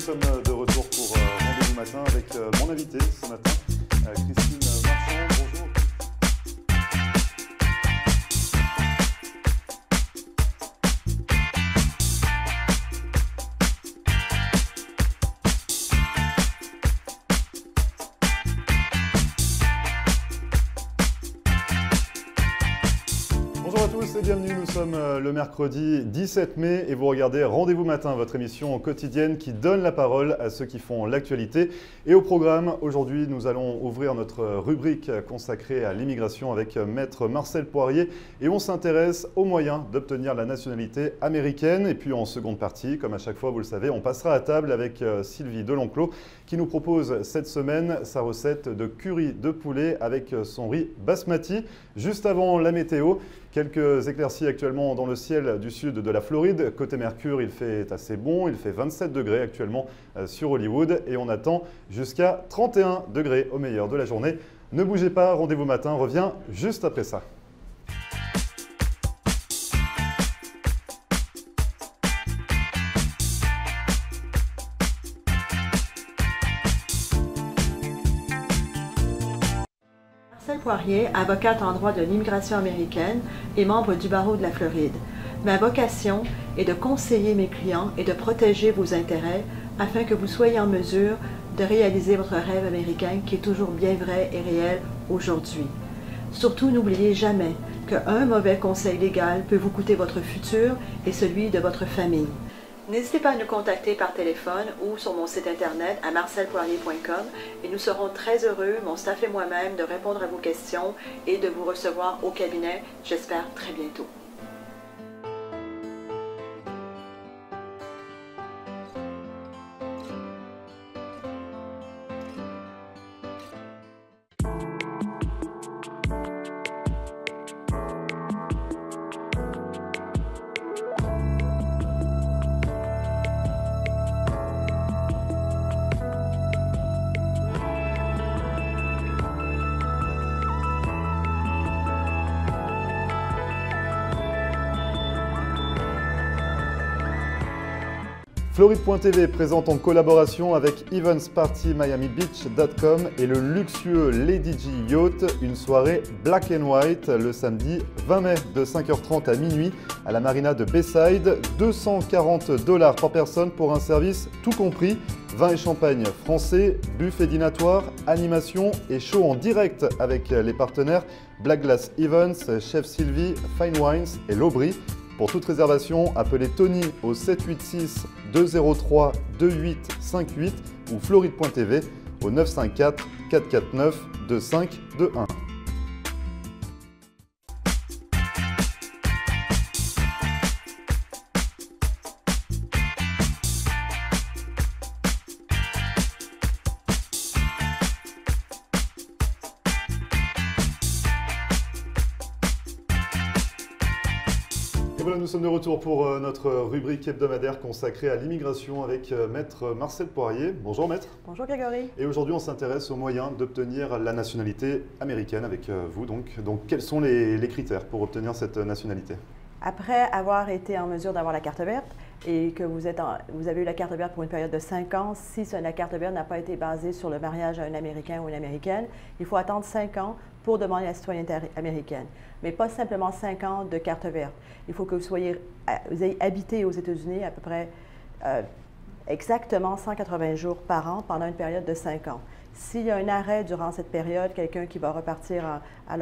sommes de retour pour Rendez-vous Matin avec mon invité ce matin, Christine Marchand. Bonjour. Bonjour à tous et bienvenue, nous sommes le mercredi 17 mai et vous regardez Rendez-vous Matin, votre émission quotidienne qui donne la parole à ceux qui font l'actualité. Et au programme, aujourd'hui, nous allons ouvrir notre rubrique consacrée à l'immigration avec Maître Marcel Poirier et on s'intéresse aux moyens d'obtenir la nationalité américaine. Et puis en seconde partie, comme à chaque fois, vous le savez, on passera à table avec Sylvie Delenclos qui nous propose cette semaine sa recette de curry de poulet avec son riz basmati. Juste avant la météo, quelques éclaircies actuellement dans le ciel du sud de la Floride. Côté Mercure, il fait assez bon, il fait 27 degrés actuellement sur Hollywood et on attend jusqu'à 31 degrés au meilleur de la journée. Ne bougez pas, Rendez-vous Matin revient juste après ça. Marcel Poirier, avocate en droit de l'immigration américaine et membre du barreau de la Floride. Ma vocation est de conseiller mes clients et de protéger vos intérêts afin que vous soyez en mesure de réaliser votre rêve américain qui est toujours bien vrai et réel aujourd'hui. Surtout, n'oubliez jamais qu'un mauvais conseil légal peut vous coûter votre futur et celui de votre famille. N'hésitez pas à nous contacter par téléphone ou sur mon site internet à marcelpoirier.com et nous serons très heureux, mon staff et moi-même, de répondre à vos questions et de vous recevoir au cabinet, j'espère très bientôt. Floride.tv présente en collaboration avec eventspartymiamibeach.com et le luxueux Lady G Yacht une soirée Black and White le samedi 20 mai de 5h30 à minuit à la marina de Bayside. $240 par personne pour un service tout compris, vin et champagne français, buffet dînatoire, animation et show en direct avec les partenaires Black Glass Events, Chef Sylvie, Fine Wines et l'Aubry. Pour toute réservation, appelez Tony au 786 203 2858 ou Floride.tv au 954 449 2521. Voilà, nous sommes de retour pour notre rubrique hebdomadaire consacrée à l'immigration avec Maître Marcel Poirier. Bonjour Maître. Bonjour Grégory. Et aujourd'hui, on s'intéresse aux moyens d'obtenir la nationalité américaine avec vous. Donc quels sont les critères pour obtenir cette nationalité? Après avoir été en mesure d'avoir la carte verte et que vous avez eu la carte verte pour une période de 5 ans, si la carte verte n'a pas été basée sur le mariage à un Américain ou une Américaine, il faut attendre 5 ans pour demander la citoyenneté américaine. Mais pas simplement 5 ans de carte verte. Il faut que vous ayez habité aux États-Unis à peu près exactement 180 jours par an pendant une période de 5 ans. S'il y a un arrêt durant cette période, quelqu'un qui va repartir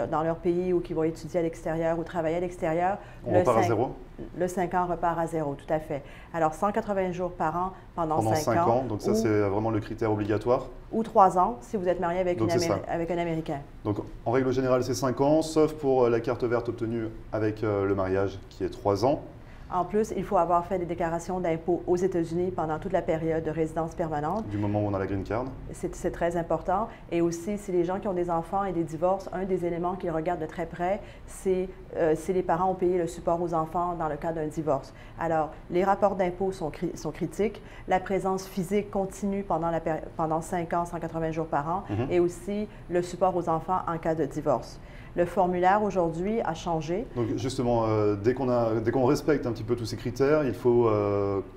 dans leur pays ou qui va étudier à l'extérieur ou travailler à l'extérieur, on repart à zéro? Le 5 ans repart à zéro, tout à fait. Alors 180 jours par an pendant 5 ans. Donc ça, c'est vraiment le critère obligatoire? Ou 3 ans si vous êtes marié avec un Américain. Donc en règle générale, c'est 5 ans, sauf pour la carte verte obtenue avec le mariage qui est 3 ans. En plus, il faut avoir fait des déclarations d'impôts aux États-Unis pendant toute la période de résidence permanente. Du moment où on a la green card. C'est très important. Et aussi, si les gens qui ont des enfants et des divorces, un des éléments qu'ils regardent de très près, c'est si les parents ont payé le support aux enfants dans le cas d'un divorce. Alors, les rapports d'impôts sont critiques. La présence physique continue pendant 5 ans, 180 jours par an, et aussi le support aux enfants en cas de divorce. Le formulaire aujourd'hui a changé. Donc justement, dès qu'on respecte un petit peu tous ces critères, il faut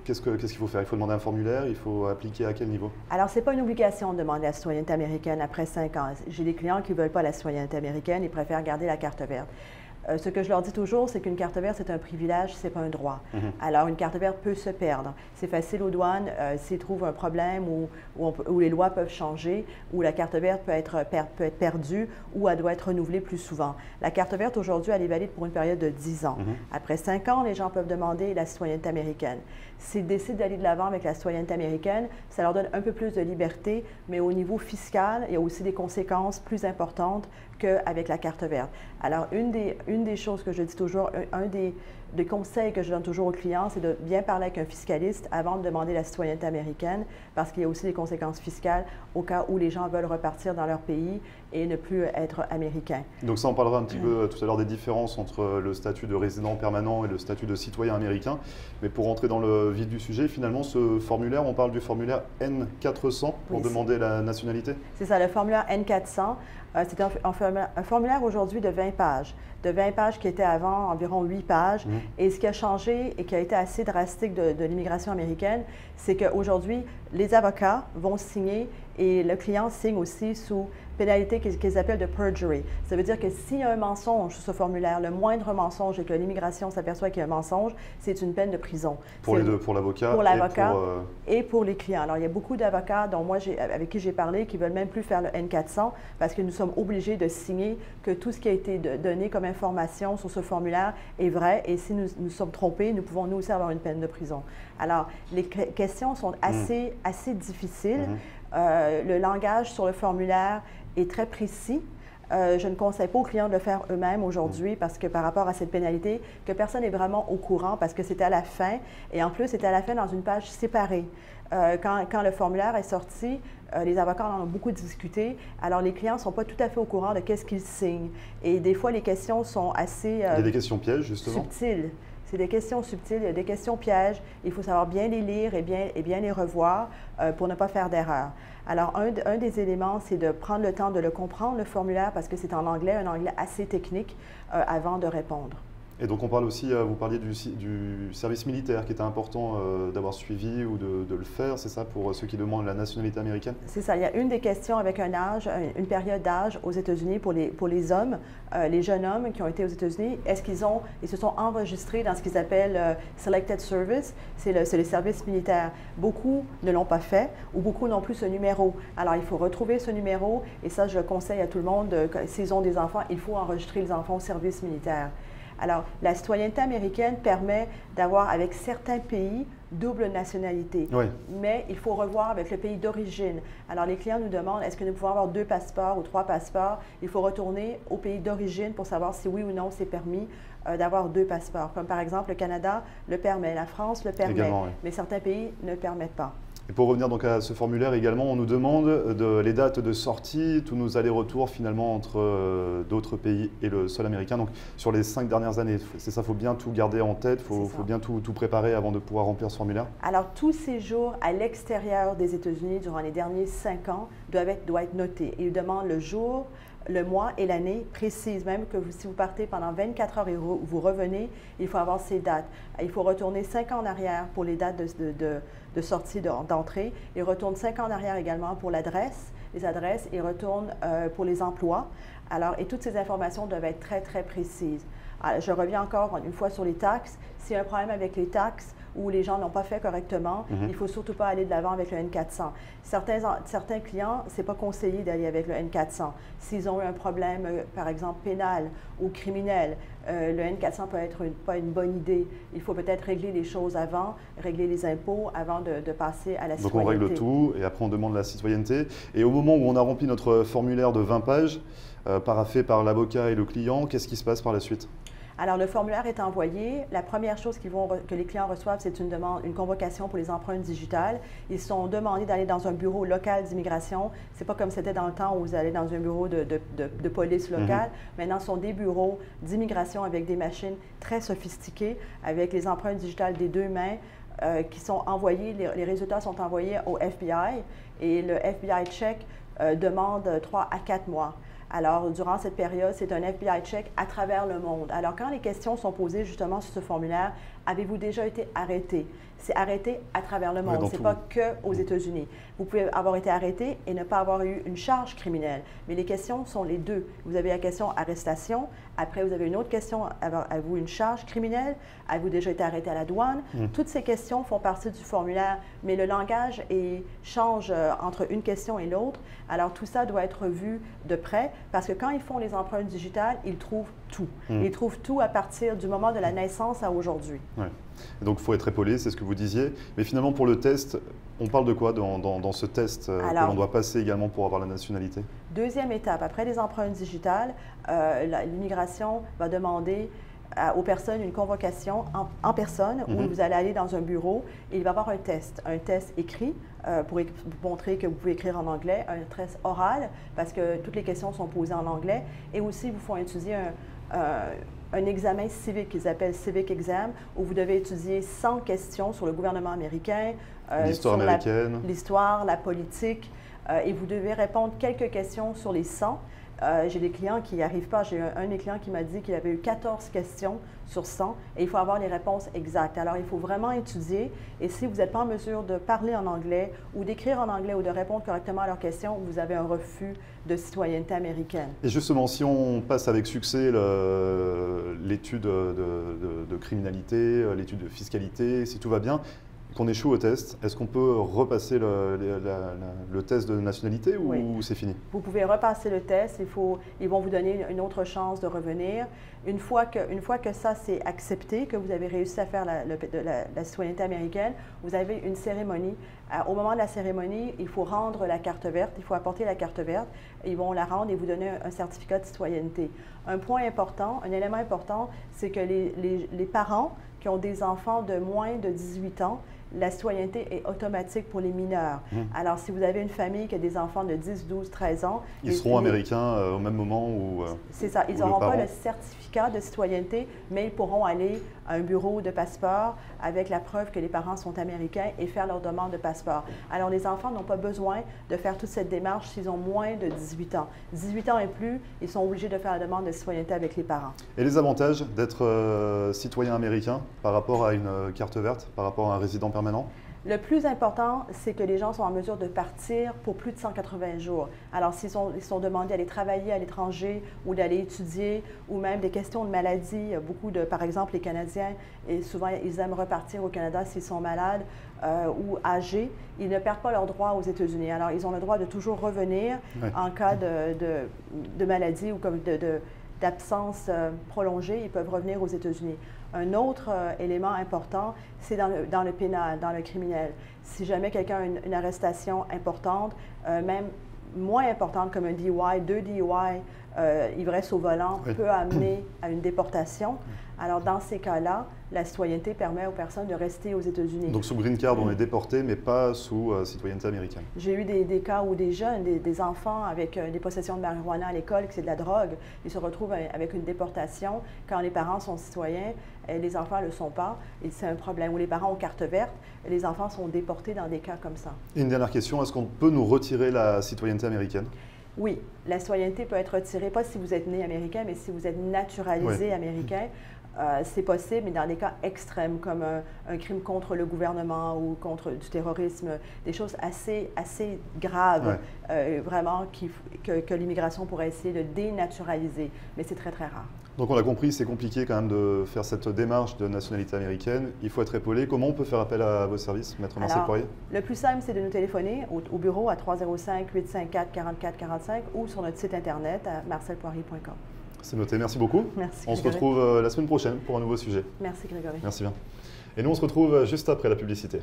qu'est-ce qu'il faut faire? Il faut demander un formulaire, il faut appliquer à quel niveau? Alors, ce n'est pas une obligation de demander la citoyenneté américaine après 5 ans. J'ai des clients qui ne veulent pas la citoyenneté américaine, ils préfèrent garder la carte verte. Ce que je leur dis toujours, c'est qu'une carte verte, c'est un privilège, ce n'est pas un droit. Alors, une carte verte peut se perdre. C'est facile aux douanes, s'ils trouvent un problème où les lois peuvent changer, où la carte verte peut être perdue, ou elle doit être renouvelée plus souvent. La carte verte, aujourd'hui, elle est valide pour une période de 10 ans. Après 5 ans, les gens peuvent demander la citoyenneté américaine. S'ils décident d'aller de l'avant avec la citoyenneté américaine, ça leur donne un peu plus de liberté, mais au niveau fiscal, il y a aussi des conséquences plus importantes qu'avec la carte verte. Alors, une des choses que je dis toujours, un des conseils que je donne toujours aux clients, c'est de bien parler avec un fiscaliste avant de demander la citoyenneté américaine, parce qu'il y a aussi des conséquences fiscales au cas où les gens veulent repartir dans leur pays et ne plus être américains. Donc ça, on parlera un petit peu tout à l'heure des différences entre le statut de résident permanent et le statut de citoyen américain. Mais pour rentrer dans le vif du sujet, finalement, ce formulaire, on parle du formulaire N400 pour demander la nationalité? C'est ça, le formulaire N400. C'est un formulaire aujourd'hui de 20 pages. De 20 pages qui était avant environ 8 pages. Et ce qui a changé et qui a été assez drastique de l'immigration américaine, c'est qu'aujourd'hui, les avocats vont signer et le client signe aussi sous pénalité qu'ils appellent de perjury. Ça veut dire que s'il y a un mensonge sur ce formulaire, le moindre mensonge et que l'immigration s'aperçoit qu'il y a un mensonge, c'est une peine de prison. Pour les deux, pour l'avocat et pour les clients. Alors, il y a beaucoup d'avocats dont moi, avec qui j'ai parlé qui ne veulent même plus faire le N400 parce que nous sommes obligés de signer que tout ce qui a été donné comme information sur ce formulaire est vrai et si nous sommes trompés, nous pouvons nous aussi avoir une peine de prison. Alors, les questions sont assez difficiles. Le langage sur le formulaire est très précis. Je ne conseille pas aux clients de le faire eux-mêmes aujourd'hui parce que par rapport à cette pénalité, que personne n'est vraiment au courant parce que c'était à la fin et en plus, c'était à la fin dans une page séparée. Quand le formulaire est sorti, les avocats en ont beaucoup discuté. Alors, les clients ne sont pas tout à fait au courant de qu'est-ce qu'ils signent. Et des fois, les questions sont assez… il y a des questions pièges, justement. Subtiles. C'est des questions subtiles, il y a des questions pièges. Il faut savoir bien les lire et bien les revoir pour ne pas faire d'erreur. Alors, un des éléments, c'est de prendre le temps de le comprendre, le formulaire, parce que c'est en anglais, un anglais assez technique, avant de répondre. Et donc on parle aussi, vous parliez du service militaire qui était important d'avoir suivi ou de le faire, c'est ça, pour ceux qui demandent la nationalité américaine? C'est ça. Il y a une des questions avec un âge, une période d'âge aux États-Unis pour les hommes, les jeunes hommes qui ont été aux États-Unis. Est-ce ils se sont enregistrés dans ce qu'ils appellent Selected Service, c'est le service militaire. Beaucoup ne l'ont pas fait ou beaucoup n'ont plus ce numéro. Alors il faut retrouver ce numéro et ça, je conseille à tout le monde, s'ils ont des enfants, il faut enregistrer les enfants au service militaire. Alors, la citoyenneté américaine permet d'avoir avec certains pays double nationalité. Oui. Mais il faut revoir avec le pays d'origine. Alors, les clients nous demandent, est-ce que nous pouvons avoir 2 passeports ou 3 passeports? Il faut retourner au pays d'origine pour savoir si oui ou non c'est permis d'avoir 2 passeports. Comme par exemple, le Canada le permet, la France le permet, également, oui. Mais certains pays ne le permettent pas. Et pour revenir donc à ce formulaire également, on nous demande les dates de sortie, tous nos allers-retours finalement entre d'autres pays et le sol américain. Donc sur les 5 dernières années, c'est ça, il faut bien tout garder en tête, il faut bien tout préparer avant de pouvoir remplir ce formulaire. Alors tout séjour à l'extérieur des États-Unis durant les derniers 5 ans doit être noté. Il demande le jour, le mois et l'année précise, même que si vous partez pendant 24 heures et vous revenez, il faut avoir ces dates. Il faut retourner 5 ans en arrière pour les dates de sortie, d'entrée. Il retourne 5 ans en arrière également pour les adresses, il retourne pour les emplois. Alors, et toutes ces informations doivent être très, très précises. Alors, je reviens encore une fois sur les taxes. S'il y a un problème avec les taxes ou les gens ne l'ont pas fait correctement, il ne faut surtout pas aller de l'avant avec le N400. Certains clients, ce n'est pas conseillé d'aller avec le N400. S'ils ont eu un problème, par exemple, pénal ou criminel, le N400 peut être pas une bonne idée. Il faut peut-être régler les choses avant, régler les impôts avant de passer à la citoyenneté. Donc on règle tout et après on demande la citoyenneté. Et au moment où on a rempli notre formulaire de 20 pages, paraphé par l'avocat et le client, qu'est-ce qui se passe par la suite? Alors, le formulaire est envoyé. La première chose que les clients reçoivent, c'est une convocation pour les empreintes digitales. Ils sont demandés d'aller dans un bureau local d'immigration. Ce n'est pas comme c'était dans le temps où vous allez dans un bureau de police locale. Maintenant, ce sont des bureaux d'immigration avec des machines très sophistiquées, avec les empreintes digitales des 2 mains qui sont envoyées. Les résultats sont envoyés au FBI et le FBI check demande 3 à 4 mois. Alors, durant cette période, c'est un FBI check à travers le monde. Alors, quand les questions sont posées justement sur ce formulaire, avez-vous déjà été arrêté? C'est arrêté à travers le monde, ce n'est pas qu'aux États-Unis. Vous pouvez avoir été arrêté et ne pas avoir eu une charge criminelle. Mais les questions sont les deux. Vous avez la question arrestation, après vous avez une autre question, avez-vous une charge criminelle? Avez-vous déjà été arrêté à la douane? Toutes ces questions font partie du formulaire, mais le langage change entre une question et l'autre. Alors tout ça doit être vu de près, parce que quand ils font les empreintes digitales, ils trouvent tout. Ils trouvent tout à partir du moment de la naissance à aujourd'hui. Ouais. Donc il faut être épaulé, c'est ce que vous disiez. Mais finalement, pour le test, on parle de quoi dans ce test que l'on doit passer également pour avoir la nationalité? Deuxième étape, après les empreintes digitales, l'immigration va demander aux personnes une convocation en personne où vous allez aller dans un bureau et il va y avoir un test écrit pour vous montrer que vous pouvez écrire en anglais, un test oral parce que toutes les questions sont posées en anglais et aussi ils vous font étudier un examen civique qu'ils appellent Civic Exam, où vous devez étudier 100 questions sur le gouvernement américain, l'histoire américaine, l'histoire, la politique, et vous devez répondre quelques questions sur les 100. J'ai des clients qui n'y arrivent pas. J'ai un de mes clients qui m'a dit qu'il avait eu 14 questions sur 100 et il faut avoir les réponses exactes. Alors, il faut vraiment étudier et si vous n'êtes pas en mesure de parler en anglais ou d'écrire en anglais ou de répondre correctement à leurs questions, vous avez un refus de citoyenneté américaine. Et justement, si on passe avec succès l'étude de criminalité, l'étude de fiscalité, si tout va bien, qu'on échoue au test, est-ce qu'on peut repasser le test de nationalité ou c'est fini? Vous pouvez repasser le test, ils vont vous donner une autre chance de revenir. Une fois que ça c'est accepté, que vous avez réussi à faire la citoyenneté américaine, vous avez une cérémonie. Au moment de la cérémonie, il faut rendre la carte verte, il faut apporter la carte verte, ils vont la rendre et vous donner un certificat de citoyenneté. Un point important, un élément important, c'est que les parents qui ont des enfants de moins de 18 ans, la citoyenneté est automatique pour les mineurs. Alors, si vous avez une famille qui a des enfants de 10, 12, 13 ans... Ils seront américains au même moment où... c'est ça. Ils n'auront pas le certificat de citoyenneté, mais ils pourront aller à un bureau de passeport avec la preuve que les parents sont américains et faire leur demande de passeport. Alors, les enfants n'ont pas besoin de faire toute cette démarche s'ils ont moins de 18 ans. 18 ans et plus, ils sont obligés de faire la demande de citoyenneté avec les parents. Et les avantages d'être citoyen américain par rapport à une carte verte, par rapport à un résident permanent? Le plus important, c'est que les gens sont en mesure de partir pour plus de 180 jours. Alors, s'ils sont demandés d'aller travailler à l'étranger ou d'aller étudier ou même des questions de maladie, beaucoup de, par exemple, les Canadiens, et souvent, ils aiment repartir au Canada s'ils sont malades ou âgés, ils ne perdent pas leur droit aux États-Unis. Alors, ils ont le droit de toujours revenir en cas de maladie ou comme d'absence prolongée, ils peuvent revenir aux États-Unis. Un autre élément important, c'est dans le pénal, dans le criminel. Si jamais quelqu'un a une arrestation importante, même moins importante comme un DUI, 2 DUI, ivresse au volant, peut amener à une déportation. Alors, dans ces cas-là, la citoyenneté permet aux personnes de rester aux États-Unis. Donc, sous Green Card, on est déporté, mais pas sous citoyenneté américaine. J'ai eu des cas où des jeunes, des enfants avec des possessions de marijuana à l'école, que c'est de la drogue, ils se retrouvent avec une déportation quand les parents sont citoyens, et les enfants ne le sont pas, et c'est un problème. Ou les parents ont carte verte, et les enfants sont déportés dans des cas comme ça. Et une dernière question, est-ce qu'on peut nous retirer la citoyenneté américaine? Oui, la citoyenneté peut être retirée, pas si vous êtes né américain, mais si vous êtes naturalisé américain. C'est possible, mais dans des cas extrêmes, comme un crime contre le gouvernement ou contre du terrorisme, des choses assez graves, vraiment, que l'immigration pourrait essayer de dénaturaliser. Mais c'est très, très rare. Donc on l'a compris, c'est compliqué quand même de faire cette démarche de nationalité américaine. Il faut être épaulé. Comment on peut faire appel à vos services, Maître Marcel Poirier? Le plus simple, c'est de nous téléphoner au bureau à 305-854-4445 ou sur notre site Internet à marcelpoirier.com. C'est noté, merci beaucoup. Merci. On se retrouve la semaine prochaine pour un nouveau sujet. Merci Grégory. Merci bien. Et nous, on se retrouve juste après la publicité.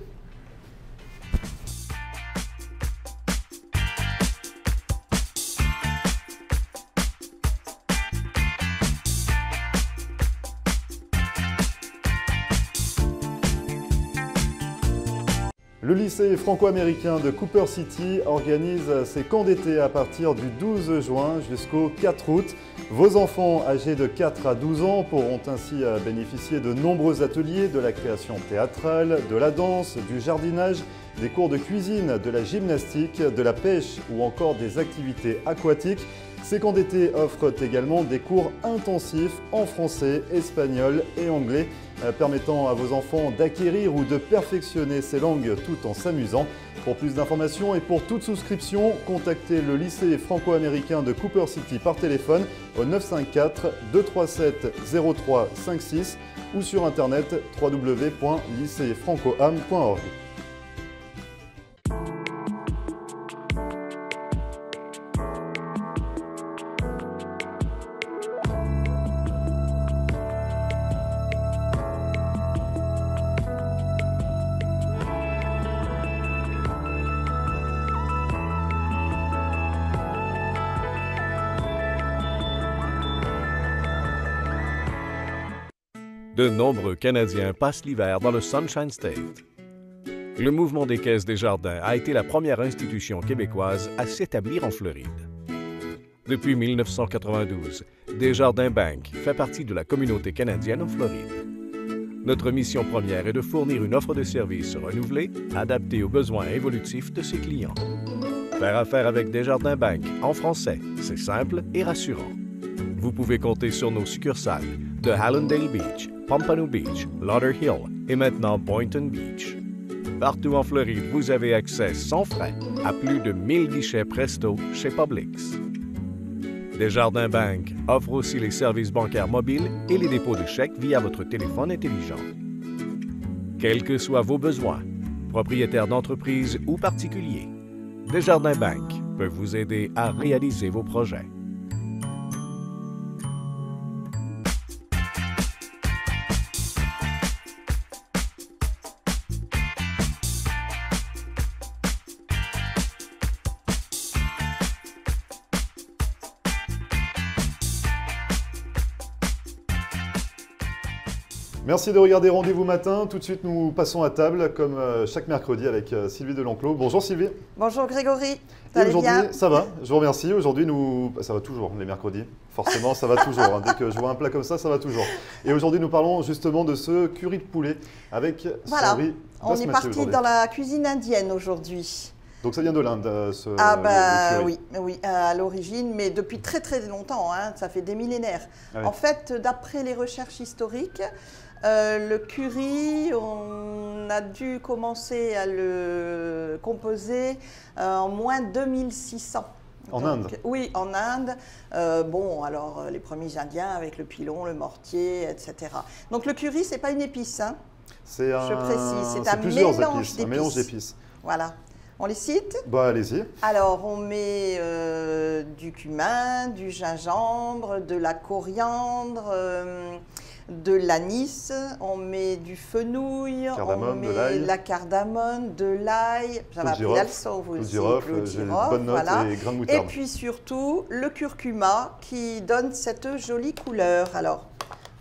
Le lycée franco-américain de Cooper City organise ses camps d'été à partir du 12 juin jusqu'au 4 août. Vos enfants âgés de 4 à 12 ans pourront ainsi bénéficier de nombreux ateliers, de la création théâtrale, de la danse, du jardinage, des cours de cuisine, de la gymnastique, de la pêche ou encore des activités aquatiques. Ces camps d'été offrent également des cours intensifs en français, espagnol et anglais, permettant à vos enfants d'acquérir ou de perfectionner ces langues tout en s'amusant. Pour plus d'informations et pour toute souscription, contactez le lycée franco-américain de Cooper City par téléphone au 954 237 0356 ou sur internet www.lycéefrancoam.org. De nombreux Canadiens passent l'hiver dans le Sunshine State. Le mouvement des Caisses des Jardins a été la première institution québécoise à s'établir en Floride. Depuis 1992, Desjardins Bank fait partie de la communauté canadienne en Floride. Notre mission première est de fournir une offre de services renouvelée, adaptée aux besoins évolutifs de ses clients. Faire affaire avec Desjardins Bank en français, c'est simple et rassurant. Vous pouvez compter sur nos succursales de Hallandale Beach, Pompano Beach, Lauderhill et maintenant Boynton Beach. Partout en Floride, vous avez accès sans frais à plus de 1000 guichets Presto chez Publix. Desjardins Bank offre aussi les services bancaires mobiles et les dépôts de chèques via votre téléphone intelligent. Quels que soient vos besoins, propriétaires d'entreprise ou particuliers, Desjardins Bank peut vous aider à réaliser vos projets. Merci de regarder Rendez-vous matin. Tout de suite, nous passons à table, comme chaque mercredi, avec Sylvie Delenclos. Bonjour Sylvie. Bonjour Grégory. Et aujourd'hui, ça va, je vous remercie. Aujourd'hui, ça va toujours les mercredis. Forcément, ça va toujours. Hein. Dès que je vois un plat comme ça va toujours. Et aujourd'hui, nous parlons justement de ce curry de poulet avec voilà. riz On est parti dans la cuisine indienne aujourd'hui. Donc ça vient de l'Inde, le curry. Oui, à l'origine, mais depuis très très longtemps, hein, ça fait des millénaires. Ah oui. En fait, d'après les recherches historiques, le curry, on a dû commencer à le composer en moins 2600. En Inde? Oui, en Inde. Alors les premiers Indiens avec le pilon, le mortier, etc. Donc le curry, c'est pas une épice, hein. Je précise, c'est un mélange d'épices. Voilà. On les cite? Bah allez-y. Alors on met du cumin, du gingembre, de la coriandre, de l'anis, on met du fenouil, on met la cardamome, de l'ail, j'avais appris la leçon vous aussi, le girofle, voilà. Et grains de moutarde. Et puis surtout le curcuma qui donne cette jolie couleur. Alors,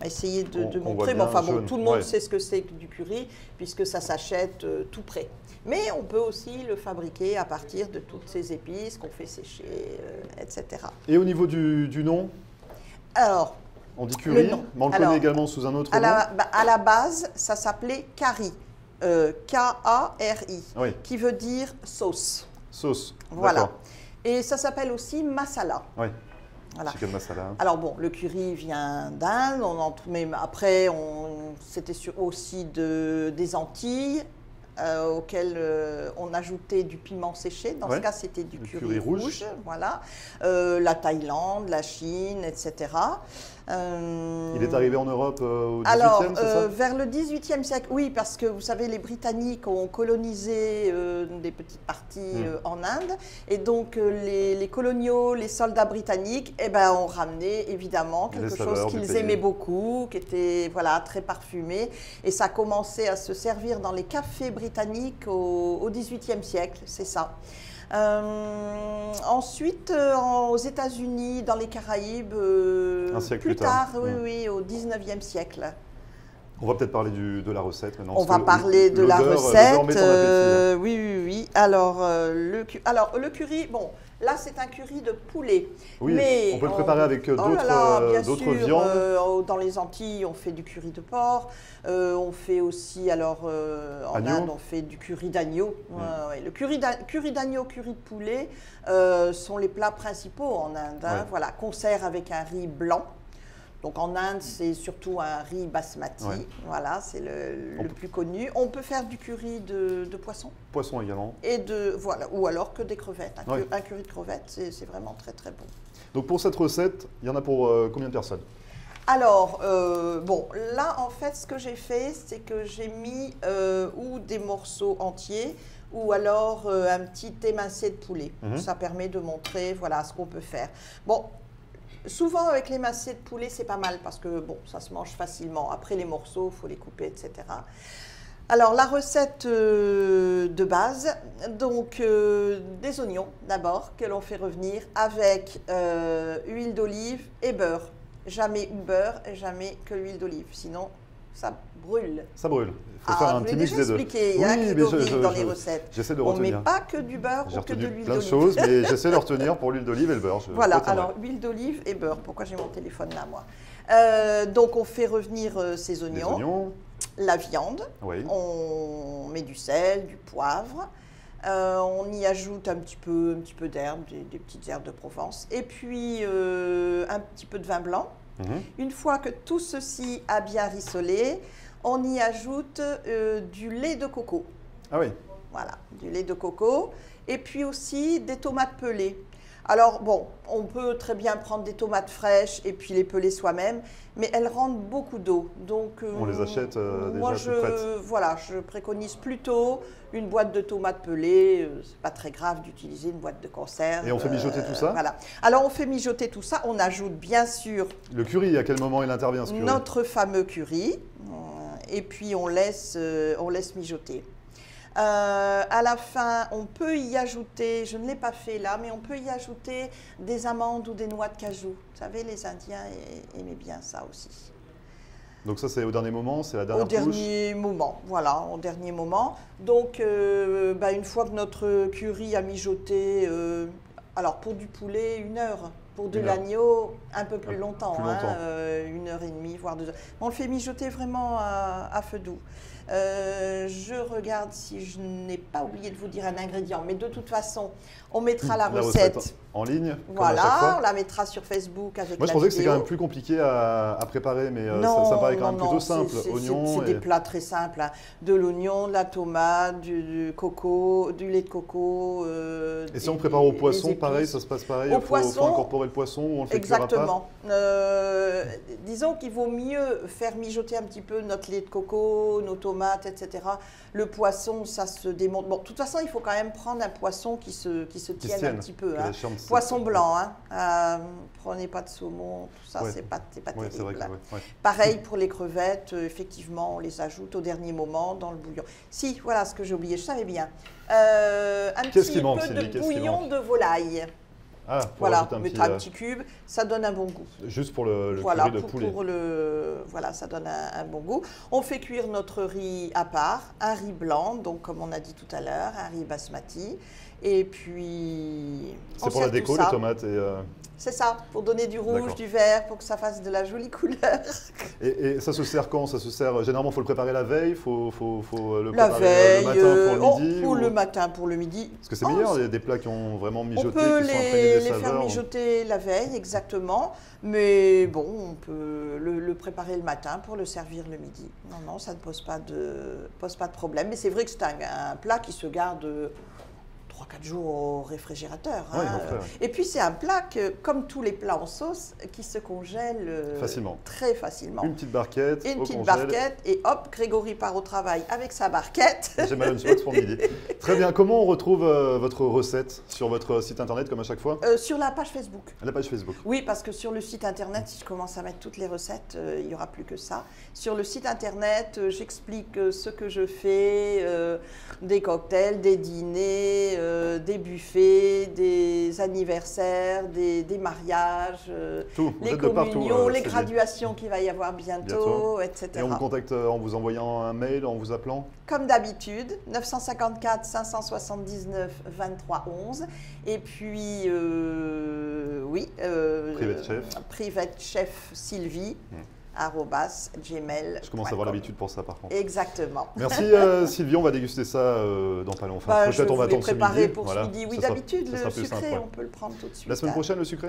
on va essayer de montrer, mais enfin bon, tout le monde sait ce que c'est que du curry puisque ça s'achète tout prêt. Mais on peut aussi le fabriquer à partir de toutes ces épices qu'on fait sécher, etc. Et au niveau du nom? Alors, on dit curry, mais on le connaît également sous un autre nom. À la base, ça s'appelait kari, K-A-R-I, oui. Qui veut dire sauce. Sauce, voilà. Et ça s'appelle aussi masala. Oui. Voilà. Chicken masala. Alors bon, le curry vient d'Inde, mais après, c'était aussi des Antilles. Auquel on ajoutait du piment séché. Dans ce cas, c'était du curry rouge. Voilà. La Thaïlande, la Chine, etc. Il est arrivé en Europe au XVIIIe, c'est ça? Vers le XVIIIe siècle, oui, parce que vous savez, les Britanniques ont colonisé des petites parties en Inde. Et donc, les coloniaux, les soldats britanniques, ont ramené évidemment quelque chose qu'ils aimaient beaucoup, qui était très parfumé. Et ça a commencé à se servir dans les cafés britanniques au XVIIIe siècle, c'est ça. Ensuite, aux États-Unis, dans les Caraïbes, un siècle plus tard, oui, au XIXe siècle. On va peut-être parler de la recette maintenant. On va parler de la recette. Oui. Alors, le curry, bon, Là, c'est un curry de poulet. Oui, mais on peut le préparer avec oh là là, d'autres bien sûr, viandes. dans les Antilles, on fait du curry de porc. On fait aussi, alors en Agneau. Inde, on fait du curry d'agneau. Ouais. Le curry d'agneau, curry de poulet sont les plats principaux en Inde. Hein. Ouais. Voilà, qu'on sert avec un riz blanc. Donc en Inde, c'est surtout un riz basmati. Ouais. Voilà, c'est le plus connu. On peut faire du curry de poisson. Poisson également. Voilà, ou alors que des crevettes. Ouais. Un curry de crevettes, c'est vraiment très très bon. Donc pour cette recette, il y en a pour combien de personnes? Alors, bon, là en fait, ce que j'ai fait, c'est que j'ai mis ou des morceaux entiers ou alors un petit émincé de poulet. Ça permet de montrer, voilà, ce qu'on peut faire. Bon. Souvent, avec les émincés de poulet, c'est pas mal parce que bon, ça se mange facilement. Après, les morceaux, il faut les couper, etc. Alors, la recette de base, donc des oignons d'abord, que l'on fait revenir avec huile d'olive et beurre. Jamais beurre, jamais que l'huile d'olive, sinon ça brûle. Ça brûle. Il faut faire un petit mix des deux. Je l'ai déjà expliqué, Grégory, dans les recettes. J'essaie de On ne retenir. met pas que du beurre ou que de l'huile d'olive. J'ai retenu plein de choses, mais j'essaie de retenir pour l'huile d'olive et le beurre. Voilà, alors huile d'olive et beurre. Pourquoi j'ai mon téléphone là, moi? Donc on fait revenir ces oignons, la viande, oui. On met du sel, du poivre, on y ajoute un petit peu d'herbes, des petites herbes de Provence, et puis un petit peu de vin blanc. Une fois que tout ceci a bien rissolé, on y ajoute du lait de coco. Ah oui. Voilà, du lait de coco. Et puis aussi des tomates pelées. Alors bon, on peut très bien prendre des tomates fraîches et puis les peler soi-même, mais elles rendent beaucoup d'eau. Donc on les achète moi, déjà toutes prêtes. Voilà, je préconise plutôt une boîte de tomates pelées. C'est pas très grave d'utiliser une boîte de conserve. Et on fait mijoter tout ça? Voilà. Alors on fait mijoter tout ça. On ajoute bien sûr le curry. À quel moment il intervient ce curry? Notre fameux curry. Et puis on laisse mijoter. À la fin, on peut y ajouter, je ne l'ai pas fait là, mais on peut y ajouter des amandes ou des noix de cajou. Vous savez, les Indiens aimaient bien ça aussi. Donc ça, c'est au dernier moment, c'est la dernière couche? Au dernier moment, voilà, au dernier moment. Donc, une fois que notre curry a mijoté, alors pour du poulet, 1 heure. Pour de l'agneau, un peu plus longtemps, 1 heure et demie, voire 2 heures. On le fait mijoter vraiment à feu doux. Je regarde si je n'ai pas oublié de vous dire un ingrédient, mais de toute façon, on mettra la recette en ligne. Voilà, on la mettra sur Facebook avec la vidéo. Moi, je pensais que c'était quand même plus compliqué à préparer, mais ça paraît quand même plutôt simple. C'est des plats très simples, hein. De l'oignon, de la tomate, du coco, du lait de coco. Et si on prépare au poisson, pareil, ça se passe pareil? Il faut incorporer le poisson ou on le fait cuire à part? Exactement. Disons qu'il vaut mieux faire mijoter un petit peu notre lait de coco, nos tomates, etc. Le poisson, ça se démonte. Bon, de toute façon, il faut quand même prendre un poisson qui se tienne un petit peu. Hein. Poisson blanc, hein. Prenez pas de saumon, tout ça, c'est pas terrible. C'est vrai que, Pareil pour les crevettes, effectivement, on les ajoute au dernier moment dans le bouillon. Si, voilà ce que j'ai oublié, je savais bien. Un petit peu de bouillon de volaille. Ah, voilà, mettre un petit cube, ça donne un bon goût. Juste pour le curry de poulet. Voilà, ça donne un bon goût. On fait cuire notre riz à part, un riz blanc, donc comme on a dit tout à l'heure, un riz basmati. Et puis, c'est pour la déco, les tomates et c'est ça, pour donner du rouge, du vert, pour que ça fasse de la jolie couleur. Et ça se sert quand? Ça se sert, généralement, il faut le préparer la veille, il faut le la préparer veille, le matin pour le midi ou le matin pour le midi. Parce que c'est meilleur, il y a des plats qui ont vraiment mijoté, qui sont imprégnés des saveurs. On peut les faire mijoter la veille, exactement. Mais bon, on peut le préparer le matin pour le servir le midi. Non, ça ne pose pas de problème. Mais c'est vrai que c'est un plat qui se garde 3-4 jours au réfrigérateur. Ouais, Et puis c'est un plat que, comme tous les plats en sauce, qui se congèle très facilement. Une petite barquette. Et hop, Grégory part au travail avec sa barquette. J'ai ma lunchbox pour midi. Très bien. Comment on retrouve votre recette sur votre site internet comme à chaque fois? Sur la page Facebook. La page Facebook. Oui, parce que sur le site internet, si je commence à mettre toutes les recettes, il n'y aura plus que ça. Sur le site internet, j'explique ce que je fais, des cocktails, des dîners, des buffets, des anniversaires, des mariages, les communions, les graduations qu'il va y avoir bientôt, etc. Et on vous contacte en vous envoyant un mail, en vous appelant? Comme d'habitude, 954 579 23 11. Et puis, oui, Private Chef. Private Chef Sylvie. @gmail.com. Je commence à avoir l'habitude pour ça par contre. Exactement. Merci Sylvie, on va déguster ça dans pas longtemps. Bah, peut-être on va attendre ce midi. préparer pour Voilà. ce midi. Oui, Ça sera- d'habitude, ça le sera plus sucré, simple, ouais. on peut le prendre tout de suite. La semaine prochaine, le sucré?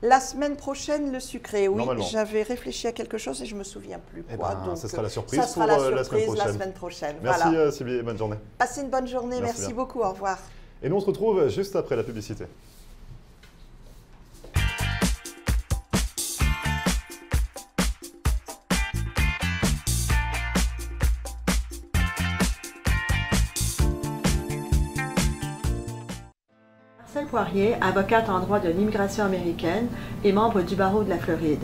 La semaine prochaine, le sucré, oui. Normalement. J'avais réfléchi à quelque chose et je ne me souviens plus Eh quoi. ben, donc, ça sera la surprise ça sera pour la la semaine surprise prochaine. la semaine prochaine. Merci Voilà. Sylvie et bonne journée. Passez une bonne journée. Merci Merci bien. beaucoup. Au revoir. Et nous on se retrouve juste après la publicité. Marcel Poirier, avocate en droit de l'immigration américaine et membre du barreau de la Floride.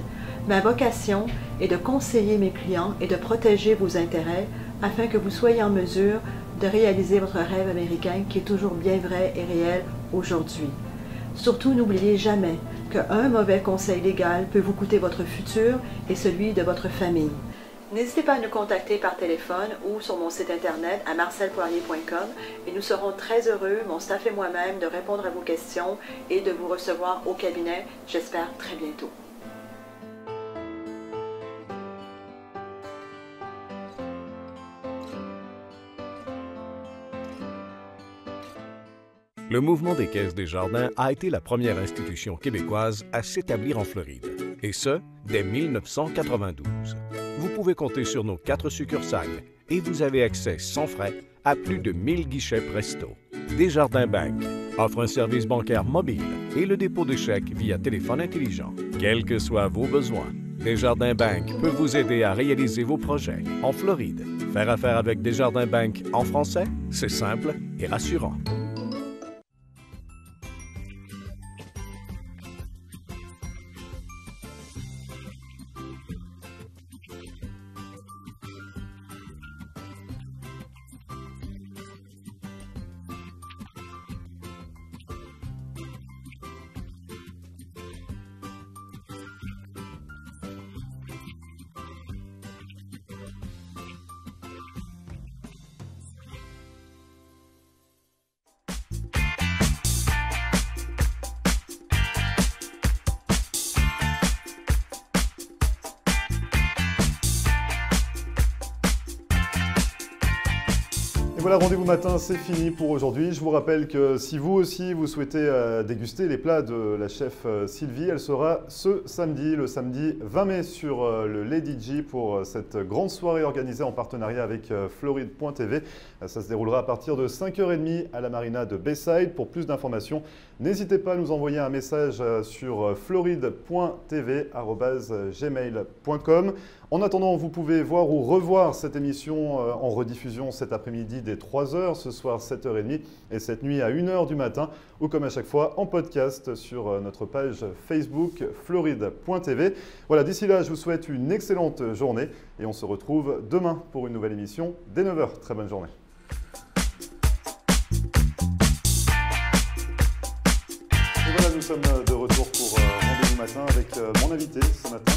Ma vocation est de conseiller mes clients et de protéger vos intérêts afin que vous soyez en mesure de réaliser votre rêve américain qui est toujours bien vrai et réel aujourd'hui. Surtout, n'oubliez jamais qu'un mauvais conseil légal peut vous coûter votre futur et celui de votre famille. N'hésitez pas à nous contacter par téléphone ou sur mon site internet à marcelpoirier.com et nous serons très heureux, mon staff et moi-même, de répondre à vos questions et de vous recevoir au cabinet, j'espère très bientôt. Le mouvement des Caisses des Jardins a été la première institution québécoise à s'établir en Floride, et ce, dès 1992. Vous pouvez compter sur nos 4 succursales et vous avez accès sans frais à plus de 1000 guichets Presto. Desjardins Bank offre un service bancaire mobile et le dépôt de chèques via téléphone intelligent. Quels que soient vos besoins, Desjardins Bank peut vous aider à réaliser vos projets en Floride. Faire affaire avec Desjardins Bank en français, c'est simple et rassurant. Voilà, rendez-vous matin, c'est fini pour aujourd'hui. Je vous rappelle que si vous aussi vous souhaitez déguster les plats de la chef Sylvie, elle sera ce samedi, le samedi 20 mai sur le Lady G pour cette grande soirée organisée en partenariat avec Floride.tv. Ça se déroulera à partir de 5h30 à la marina de Bayside. Pour plus d'informations, n'hésitez pas à nous envoyer un message sur floride.tv@gmail.com. En attendant, vous pouvez voir ou revoir cette émission en rediffusion cet après-midi dès 3h, ce soir 7h30 et cette nuit à 1h du matin, ou comme à chaque fois en podcast sur notre page Facebook floride.tv. Voilà, d'ici là, je vous souhaite une excellente journée et on se retrouve demain pour une nouvelle émission dès 9h. Très bonne journée. Et voilà, nous sommes de retour pour Rendez-vous matin avec mon invité ce matin.